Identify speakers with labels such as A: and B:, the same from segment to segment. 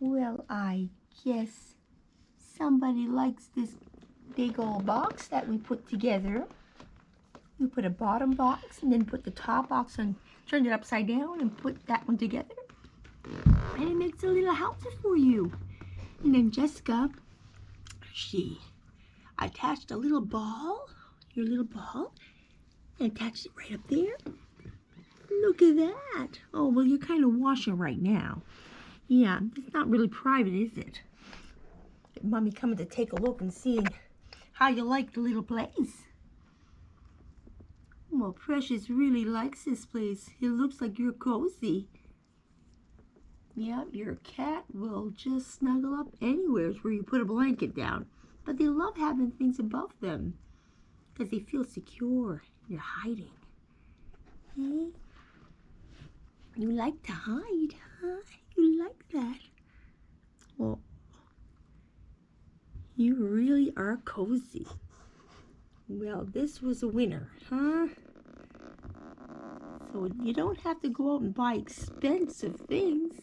A: Well, I guess somebody likes this big old box that we put together. We put a bottom box and then put the top box and turned it upside down and put that one together. And it makes a little house for you. And then Jessica, she attached a little ball, your little ball, and attached it right up there. Look at that. Oh, well, you're kind of washing right now. Yeah, it's not really private, is it? Mommy coming to take a look and seeing how you like the little place. Well, Precious really likes this place. It looks like you're cozy. Yeah, your cat will just snuggle up anywhere where you put a blanket down. But they love having things above them because they feel secure. They're hiding. Hey? You like to hide, huh? You like that. Well, you really are cozy. Well, this was a winner, huh? So you don't have to go out and buy expensive things.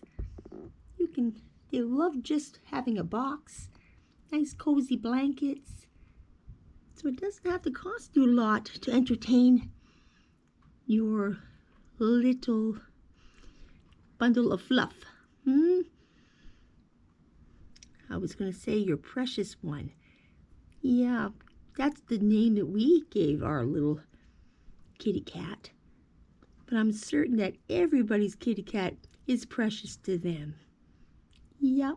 A: They love just having a box, nice cozy blankets. So it doesn't have to cost you a lot to entertain your little bundle of fluff. I was going to say your precious one. Yeah, that's the name that we gave our little kitty cat. But I'm certain that everybody's kitty cat is precious to them. Yep.